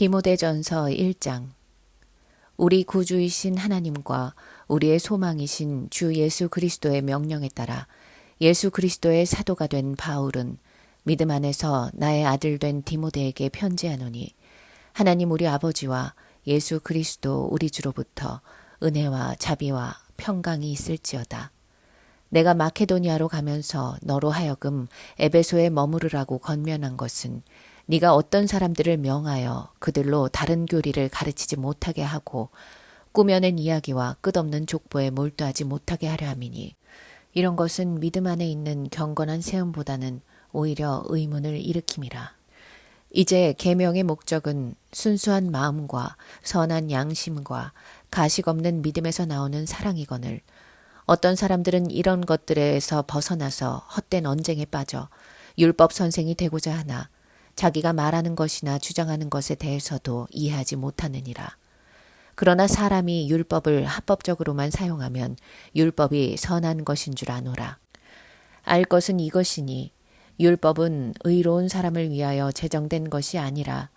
디모데전서 1장. 우리 구주이신 하나님과 우리의 소망이신 주 예수 그리스도의 명령에 따라 예수 그리스도의 사도가 된 바울은 믿음 안에서 나의 아들 된 디모데에게 편지하노니, 하나님 우리 아버지와 예수 그리스도 우리 주로부터 은혜와 자비와 평강이 있을지어다. 내가 마케도니아로 가면서 너로 하여금 에베소에 머무르라고 권면한 것은 네가 어떤 사람들을 명하여 그들로 다른 교리를 가르치지 못하게 하고 꾸며낸 이야기와 끝없는 족보에 몰두하지 못하게 하려 함이니, 이런 것은 믿음 안에 있는 경건한 세움보다는 오히려 의문을 일으킴이라. 이제 계명의 목적은 순수한 마음과 선한 양심과 가식 없는 믿음에서 나오는 사랑이거늘, 어떤 사람들은 이런 것들에서 벗어나서 헛된 언쟁에 빠져 율법 선생이 되고자 하나 자기가 말하는 것이나 주장하는 것에 대해서도 이해하지 못하느니라. 그러나 사람이 율법을 합법적으로만 사용하면 율법이 선한 것인 줄 아노라. 알 것은 이것이니, 율법은 의로운 사람을 위하여 제정된 것이 아니라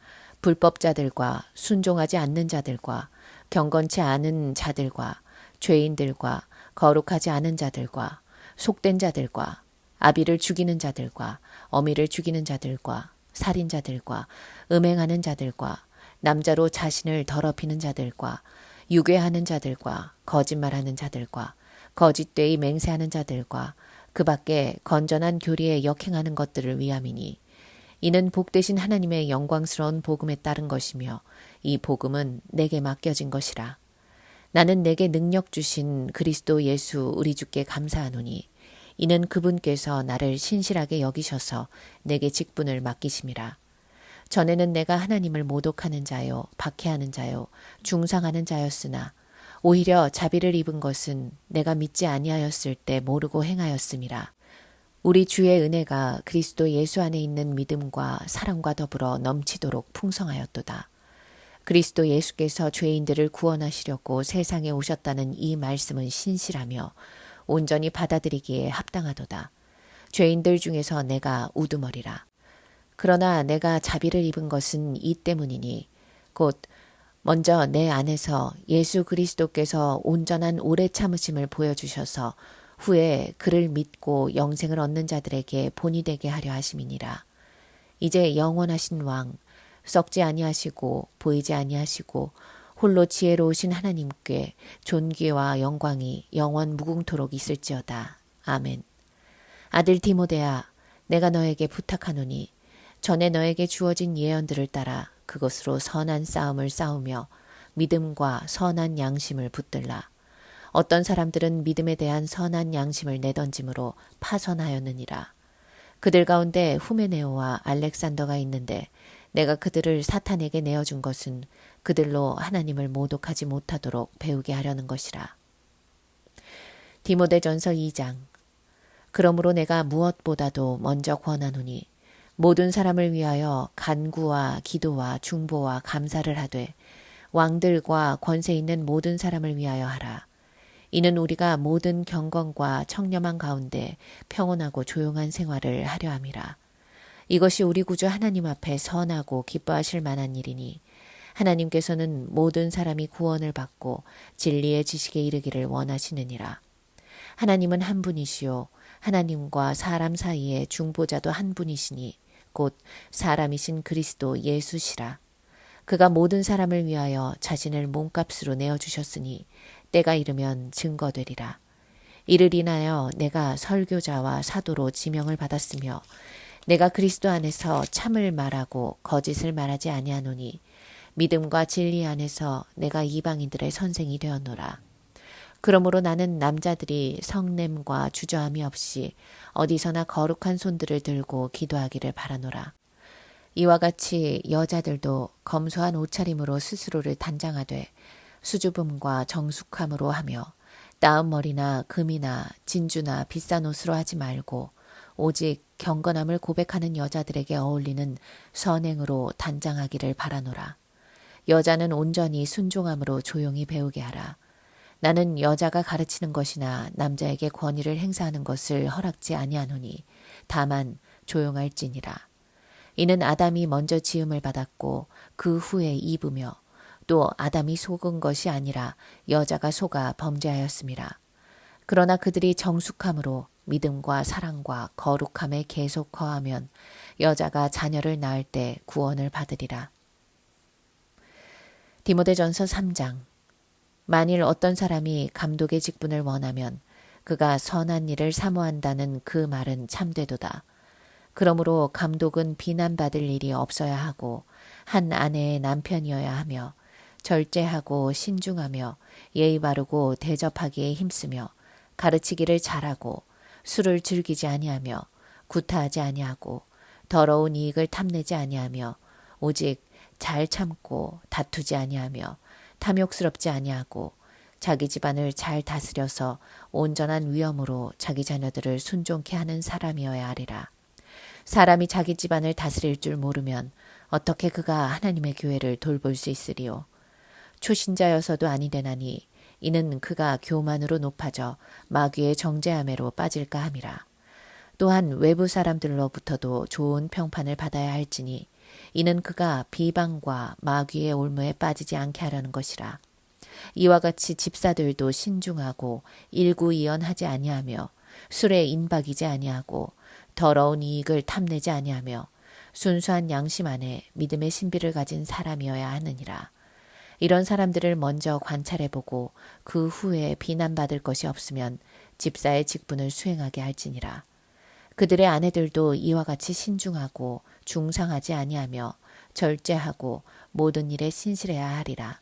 불법자들과 순종하지 않는 자들과 경건치 않은 자들과 죄인들과 거룩하지 않은 자들과 속된 자들과 아비를 죽이는 자들과 어미를 죽이는 자들과 살인자들과 음행하는 자들과 남자로 자신을 더럽히는 자들과 유괴하는 자들과 거짓말하는 자들과 거짓되이 맹세하는 자들과 그 밖에 건전한 교리에 역행하는 것들을 위함이니, 이는 복되신 하나님의 영광스러운 복음에 따른 것이며 이 복음은 내게 맡겨진 것이라. 나는 내게 능력 주신 그리스도 예수 우리 주께 감사하노니, 이는 그분께서 나를 신실하게 여기셔서 내게 직분을 맡기심이라. 전에는 내가 하나님을 모독하는 자요, 박해하는 자요, 중상하는 자였으나 오히려 자비를 입은 것은 내가 믿지 아니하였을 때 모르고 행하였음이라. 우리 주의 은혜가 그리스도 예수 안에 있는 믿음과 사랑과 더불어 넘치도록 풍성하였도다. 그리스도 예수께서 죄인들을 구원하시려고 세상에 오셨다는 이 말씀은 신실하며 온전히 받아들이기에 합당하도다. 죄인들 중에서 내가 우두머리라. 그러나 내가 자비를 입은 것은 이 때문이니, 곧 먼저 내 안에서 예수 그리스도께서 온전한 오래 참으심을 보여주셔서 후에 그를 믿고 영생을 얻는 자들에게 본이 되게 하려 하심이니라. 이제 영원하신 왕, 썩지 아니하시고 보이지 아니하시고 홀로 지혜로우신 하나님께 존귀와 영광이 영원 무궁토록 있을지어다. 아멘. 아들 디모데야, 내가 너에게 부탁하노니 전에 너에게 주어진 예언들을 따라 그것으로 선한 싸움을 싸우며 믿음과 선한 양심을 붙들라. 어떤 사람들은 믿음에 대한 선한 양심을 내던짐으로 파선하였느니라. 그들 가운데 후메네오와 알렉산더가 있는데 내가 그들을 사탄에게 내어준 것은 그들로 하나님을 모독하지 못하도록 배우게 하려는 것이라. 디모데전서 2장. 그러므로 내가 무엇보다도 먼저 권하노니, 모든 사람을 위하여 간구와 기도와 중보와 감사를 하되 왕들과 권세 있는 모든 사람을 위하여 하라. 이는 우리가 모든 경건과 청렴한 가운데 평온하고 조용한 생활을 하려 함이라. 이것이 우리 구주 하나님 앞에 선하고 기뻐하실 만한 일이니, 하나님께서는 모든 사람이 구원을 받고 진리의 지식에 이르기를 원하시느니라. 하나님은 한 분이시요 하나님과 사람 사이에 중보자도 한 분이시니 곧 사람이신 그리스도 예수시라. 그가 모든 사람을 위하여 자신을 몸값으로 내어주셨으니 때가 이르면 증거되리라. 이를 인하여 내가 설교자와 사도로 지명을 받았으며 내가 그리스도 안에서 참을 말하고 거짓을 말하지 아니하노니, 믿음과 진리 안에서 내가 이방인들의 선생이 되었노라. 그러므로 나는 남자들이 성냄과 주저함이 없이 어디서나 거룩한 손들을 들고 기도하기를 바라노라. 이와 같이 여자들도 검소한 옷차림으로 스스로를 단장하되 수줍음과 정숙함으로 하며 따은 머리나 금이나 진주나 비싼 옷으로 하지 말고 오직 경건함을 고백하는 여자들에게 어울리는 선행으로 단장하기를 바라노라. 여자는 온전히 순종함으로 조용히 배우게 하라. 나는 여자가 가르치는 것이나 남자에게 권위를 행사하는 것을 허락지 아니하노니 다만 조용할지니라. 이는 아담이 먼저 지음을 받았고 그 후에 이브며 또 아담이 속은 것이 아니라 여자가 속아 범죄하였음이라. 그러나 그들이 정숙함으로 믿음과 사랑과 거룩함에 계속 거하면 여자가 자녀를 낳을 때 구원을 받으리라. 디모데전서 3장. 만일 어떤 사람이 감독의 직분을 원하면 그가 선한 일을 사모한다는 그 말은 참되도다. 그러므로 감독은 비난받을 일이 없어야 하고 한 아내의 남편이어야 하며 절제하고 신중하며 예의 바르고 대접하기에 힘쓰며 가르치기를 잘하고 술을 즐기지 아니하며 구타하지 아니하고 더러운 이익을 탐내지 아니하며 오직 잘 참고 다투지 아니하며 탐욕스럽지 아니하고 자기 집안을 잘 다스려서 온전한 위엄으로 자기 자녀들을 순종케 하는 사람이어야 하리라. 사람이 자기 집안을 다스릴 줄 모르면 어떻게 그가 하나님의 교회를 돌볼 수 있으리요. 초신자여서도 아니되나니 이는 그가 교만으로 높아져 마귀의 정죄함에로 빠질까 함이라. 또한 외부 사람들로부터도 좋은 평판을 받아야 할지니 이는 그가 비방과 마귀의 올무에 빠지지 않게 하려는 것이라. 이와 같이 집사들도 신중하고 일구이연하지 아니하며 술에 인박이지 아니하고 더러운 이익을 탐내지 아니하며 순수한 양심 안에 믿음의 신비를 가진 사람이어야 하느니라. 이런 사람들을 먼저 관찰해보고 그 후에 비난받을 것이 없으면 집사의 직분을 수행하게 할지니라. 그들의 아내들도 이와 같이 신중하고 중상하지 아니하며 절제하고 모든 일에 신실해야 하리라.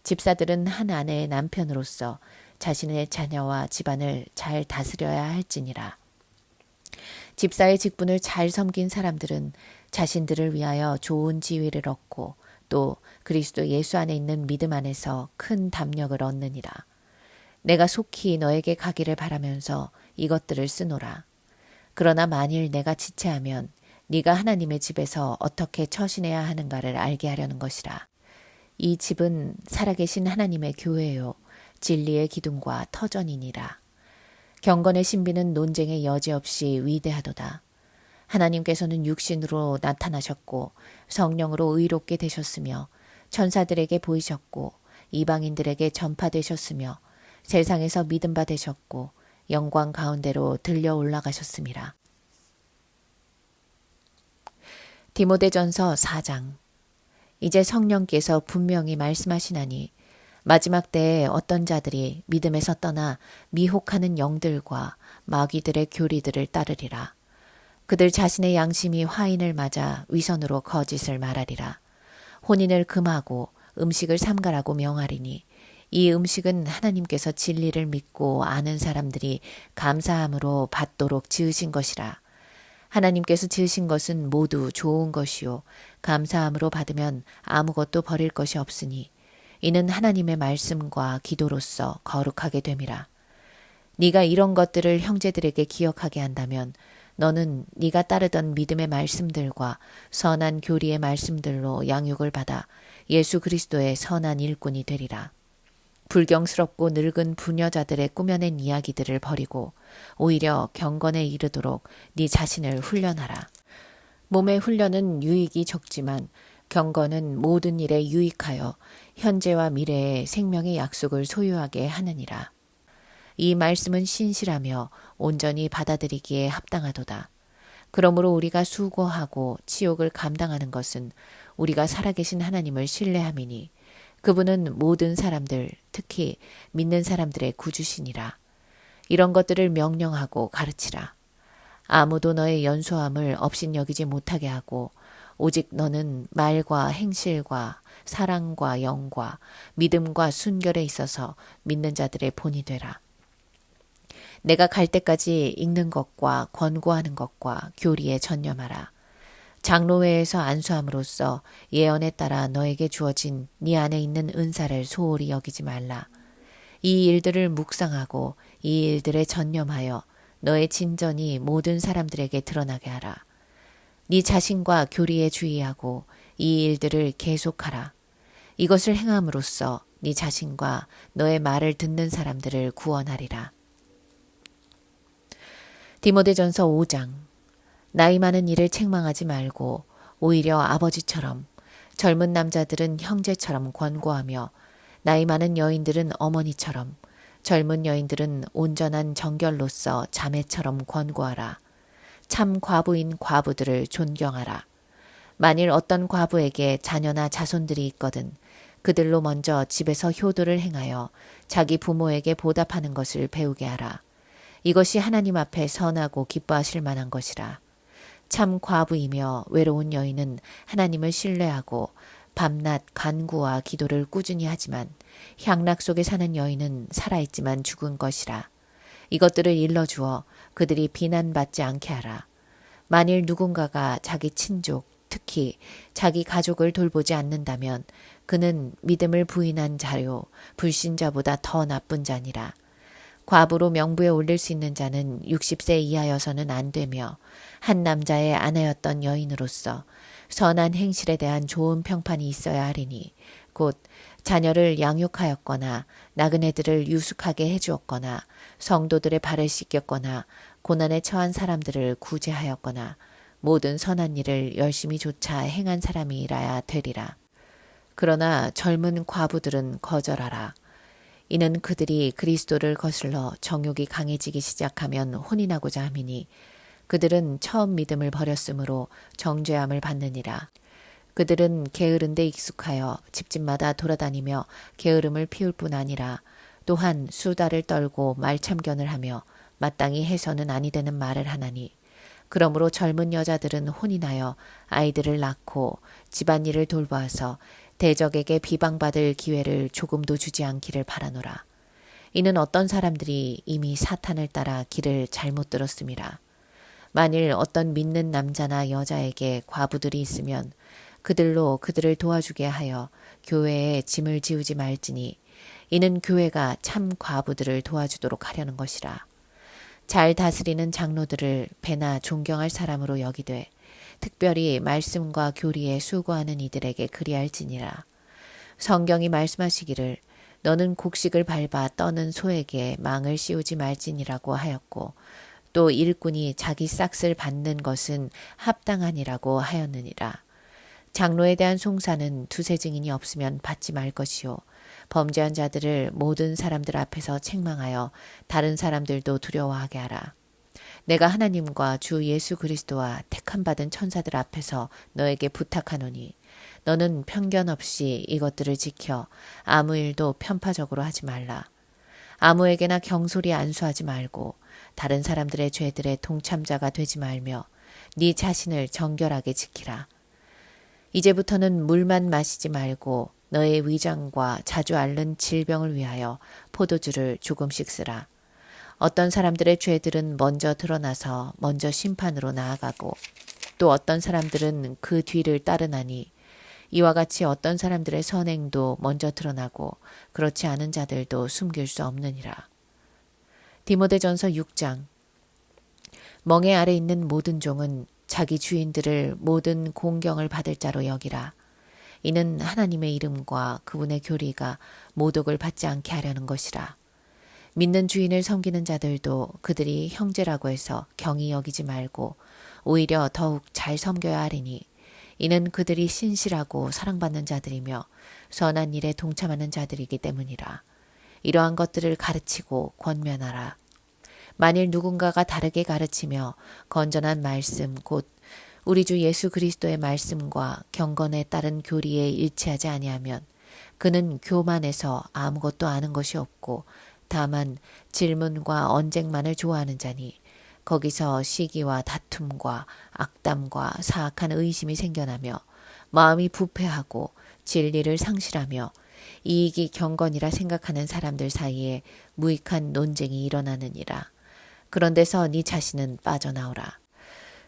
집사들은 한 아내의 남편으로서 자신의 자녀와 집안을 잘 다스려야 할지니라. 집사의 직분을 잘 섬긴 사람들은 자신들을 위하여 좋은 지위를 얻고 또 그리스도 예수 안에 있는 믿음 안에서 큰 담력을 얻느니라. 내가 속히 너에게 가기를 바라면서 이것들을 쓰노라. 그러나 만일 내가 지체하면 네가 하나님의 집에서 어떻게 처신해야 하는가를 알게 하려는 것이라. 이 집은 살아계신 하나님의 교회요 진리의 기둥과 터전이니라. 경건의 신비는 논쟁의 여지 없이 위대하도다. 하나님께서는 육신으로 나타나셨고 성령으로 의롭게 되셨으며 천사들에게 보이셨고 이방인들에게 전파되셨으며 세상에서 믿음 받으셨고 영광 가운데로 들려 올라가셨음이라. 디모데전서 4장. 이제 성령께서 분명히 말씀하시나니 마지막 때에 어떤 자들이 믿음에서 떠나 미혹하는 영들과 마귀들의 교리들을 따르리라. 그들 자신의 양심이 화인을 맞아 위선으로 거짓을 말하리라. 혼인을 금하고 음식을 삼가라고 명하리니 이 음식은 하나님께서 진리를 믿고 아는 사람들이 감사함으로 받도록 지으신 것이라. 하나님께서 지으신 것은 모두 좋은 것이요 감사함으로 받으면 아무것도 버릴 것이 없으니 이는 하나님의 말씀과 기도로서 거룩하게 됨이라. 네가 이런 것들을 형제들에게 기억하게 한다면 너는 네가 따르던 믿음의 말씀들과 선한 교리의 말씀들로 양육을 받아 예수 그리스도의 선한 일꾼이 되리라. 불경스럽고 늙은 부녀자들의 꾸며낸 이야기들을 버리고 오히려 경건에 이르도록 네 자신을 훈련하라. 몸의 훈련은 유익이 적지만 경건은 모든 일에 유익하여 현재와 미래의 생명의 약속을 소유하게 하느니라. 이 말씀은 신실하며 온전히 받아들이기에 합당하도다. 그러므로 우리가 수고하고 치욕을 감당하는 것은 우리가 살아계신 하나님을 신뢰함이니 그분은 모든 사람들, 특히 믿는 사람들의 구주시니라. 이런 것들을 명령하고 가르치라. 아무도 너의 연소함을 업신여기지 못하게 하고 오직 너는 말과 행실과 사랑과 영과 믿음과 순결에 있어서 믿는 자들의 본이 되라. 내가 갈 때까지 읽는 것과 권고하는 것과 교리에 전념하라. 장로회에서 안수함으로써 예언에 따라 너에게 주어진 네 안에 있는 은사를 소홀히 여기지 말라. 이 일들을 묵상하고 이 일들에 전념하여 너의 진전이 모든 사람들에게 드러나게 하라. 네 자신과 교리에 주의하고 이 일들을 계속하라. 이것을 행함으로써 네 자신과 너의 말을 듣는 사람들을 구원하리라. 디모데전서 5장. 나이 많은 일을 책망하지 말고 오히려 아버지처럼, 젊은 남자들은 형제처럼 권고하며 나이 많은 여인들은 어머니처럼, 젊은 여인들은 온전한 정결로서 자매처럼 권고하라. 참 과부인 과부들을 존경하라. 만일 어떤 과부에게 자녀나 자손들이 있거든 그들로 먼저 집에서 효도를 행하여 자기 부모에게 보답하는 것을 배우게 하라. 이것이 하나님 앞에 선하고 기뻐하실 만한 것이라. 참 과부이며 외로운 여인은 하나님을 신뢰하고 밤낮 간구와 기도를 꾸준히 하지만 향락 속에 사는 여인은 살아있지만 죽은 것이라. 이것들을 일러주어 그들이 비난받지 않게 하라. 만일 누군가가 자기 친족, 특히 자기 가족을 돌보지 않는다면 그는 믿음을 부인한 자요 불신자보다 더 나쁜 자니라. 과부로 명부에 올릴 수 있는 자는 60세 이하여서는 안 되며 한 남자의 아내였던 여인으로서 선한 행실에 대한 좋은 평판이 있어야 하리니 곧 자녀를 양육하였거나 나그네들을 유숙하게 해주었거나 성도들의 발을 씻겼거나 고난에 처한 사람들을 구제하였거나 모든 선한 일을 열심히 조차 행한 사람이라야 되리라. 그러나 젊은 과부들은 거절하라. 이는 그들이 그리스도를 거슬러 정욕이 강해지기 시작하면 혼인하고자 함이니 그들은 처음 믿음을 버렸으므로 정죄함을 받느니라. 그들은 게으른 데 익숙하여 집집마다 돌아다니며 게으름을 피울 뿐 아니라 또한 수다를 떨고 말참견을 하며 마땅히 해서는 아니 되는 말을 하나니 그러므로 젊은 여자들은 혼인하여 아이들을 낳고 집안일을 돌보아서 대적에게 비방받을 기회를 조금도 주지 않기를 바라노라. 이는 어떤 사람들이 이미 사탄을 따라 길을 잘못 들었음이라. 만일 어떤 믿는 남자나 여자에게 과부들이 있으면 그들로 그들을 도와주게 하여 교회에 짐을 지우지 말지니 이는 교회가 참 과부들을 도와주도록 하려는 것이라. 잘 다스리는 장로들을 배나 존경할 사람으로 여기되 특별히 말씀과 교리에 수고하는 이들에게 그리할지니라. 성경이 말씀하시기를 너는 곡식을 밟아 떠는 소에게 망을 씌우지 말지니라고 하였고 또 일꾼이 자기 싹을 받는 것은 합당하니라고 하였느니라. 장로에 대한 송사는 두세 증인이 없으면 받지 말 것이요 범죄한 자들을 모든 사람들 앞에서 책망하여 다른 사람들도 두려워하게 하라. 내가 하나님과 주 예수 그리스도와 택함 받은 천사들 앞에서 너에게 부탁하노니 너는 편견 없이 이것들을 지켜 아무 일도 편파적으로 하지 말라. 아무에게나 경솔히 안수하지 말고 다른 사람들의 죄들의 동참자가 되지 말며 네 자신을 정결하게 지키라. 이제부터는 물만 마시지 말고 너의 위장과 자주 앓는 질병을 위하여 포도주를 조금씩 쓰라. 어떤 사람들의 죄들은 먼저 드러나서 먼저 심판으로 나아가고 또 어떤 사람들은 그 뒤를 따르나니 이와 같이 어떤 사람들의 선행도 먼저 드러나고 그렇지 않은 자들도 숨길 수 없느니라. 디모데전서 6장. 멍에 아래 있는 모든 종은 자기 주인들을 모든 공경을 받을 자로 여기라. 이는 하나님의 이름과 그분의 교리가 모독을 받지 않게 하려는 것이라. 믿는 주인을 섬기는 자들도 그들이 형제라고 해서 경히 여기지 말고 오히려 더욱 잘 섬겨야 하리니 이는 그들이 신실하고 사랑받는 자들이며 선한 일에 동참하는 자들이기 때문이라. 이러한 것들을 가르치고 권면하라. 만일 누군가가 다르게 가르치며 건전한 말씀 곧 우리 주 예수 그리스도의 말씀과 경건에 따른 교리에 일치하지 아니하면 그는 교만해서 아무것도 아는 것이 없고 다만 질문과 언쟁만을 좋아하는 자니 거기서 시기와 다툼과 악담과 사악한 의심이 생겨나며 마음이 부패하고 진리를 상실하며 이익이 경건이라 생각하는 사람들 사이에 무익한 논쟁이 일어나느니라. 그런 데서 네 자신은 빠져나오라.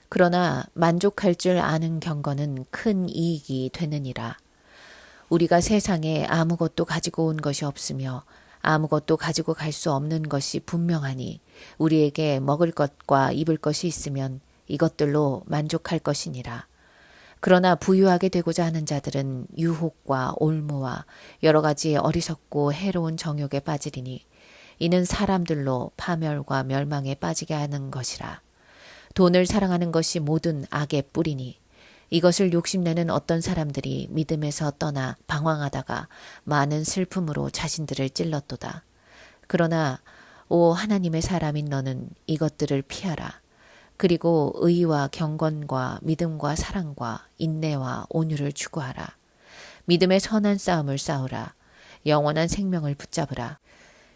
그러나 만족할 줄 아는 경건은 큰 이익이 되느니라. 우리가 세상에 아무것도 가지고 온 것이 없으며 아무것도 가지고 갈 수 없는 것이 분명하니 우리에게 먹을 것과 입을 것이 있으면 이것들로 만족할 것이니라. 그러나 부유하게 되고자 하는 자들은 유혹과 올무와 여러 가지 어리석고 해로운 정욕에 빠지리니 이는 사람들로 파멸과 멸망에 빠지게 하는 것이라. 돈을 사랑하는 것이 모든 악의 뿌리니 이것을 욕심내는 어떤 사람들이 믿음에서 떠나 방황하다가 많은 슬픔으로 자신들을 찔렀도다. 그러나 오 하나님의 사람인 너는 이것들을 피하라. 그리고 의와 경건과 믿음과 사랑과 인내와 온유를 추구하라. 믿음의 선한 싸움을 싸우라. 영원한 생명을 붙잡으라.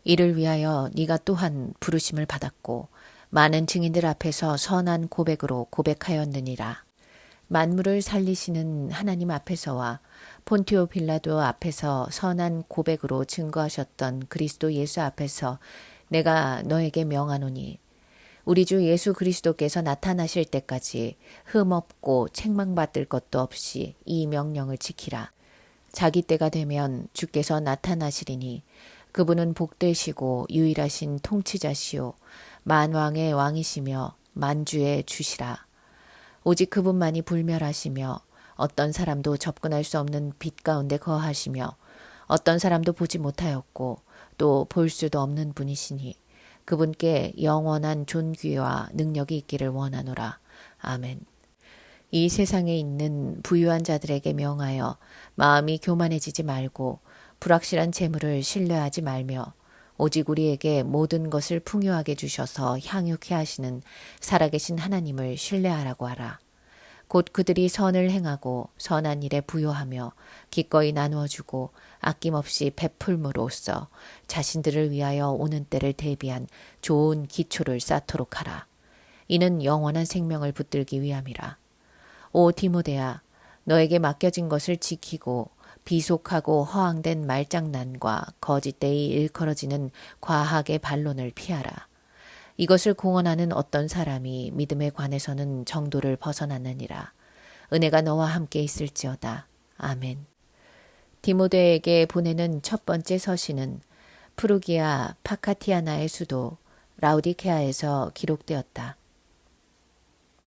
이를 위하여 네가 또한 부르심을 받았고 많은 증인들 앞에서 선한 고백으로 고백하였느니라. 만물을 살리시는 하나님 앞에서와 폰티오 빌라도 앞에서 선한 고백으로 증거하셨던 그리스도 예수 앞에서 내가 너에게 명하노니 우리 주 예수 그리스도께서 나타나실 때까지 흠없고 책망받을 것도 없이 이 명령을 지키라. 자기 때가 되면 주께서 나타나시리니 그분은 복되시고 유일하신 통치자시오 만왕의 왕이시며 만주의 주시라. 오직 그분만이 불멸하시며 어떤 사람도 접근할 수 없는 빛 가운데 거하시며 어떤 사람도 보지 못하였고 또 볼 수도 없는 분이시니 그분께 영원한 존귀와 능력이 있기를 원하노라. 아멘. 이 세상에 있는 부유한 자들에게 명하여 마음이 교만해지지 말고 불확실한 재물을 신뢰하지 말며 오직 우리에게 모든 것을 풍요하게 주셔서 향유케 하시는 살아계신 하나님을 신뢰하라고 하라. 곧 그들이 선을 행하고 선한 일에 부요하며 기꺼이 나누어주고 아낌없이 베풀므로써 자신들을 위하여 오는 때를 대비한 좋은 기초를 쌓도록 하라. 이는 영원한 생명을 붙들기 위함이라. 오 디모데야, 너에게 맡겨진 것을 지키고 비속하고 허황된 말장난과 거짓되이 일컬어지는 과학의 반론을 피하라. 이것을 공언하는 어떤 사람이 믿음에 관해서는 정도를 벗어났느니라. 은혜가 너와 함께 있을지어다. 아멘. 디모데에게 보내는 첫 번째 서신은 프루기아 파카티아나의 수도 라우디케아에서 기록되었다.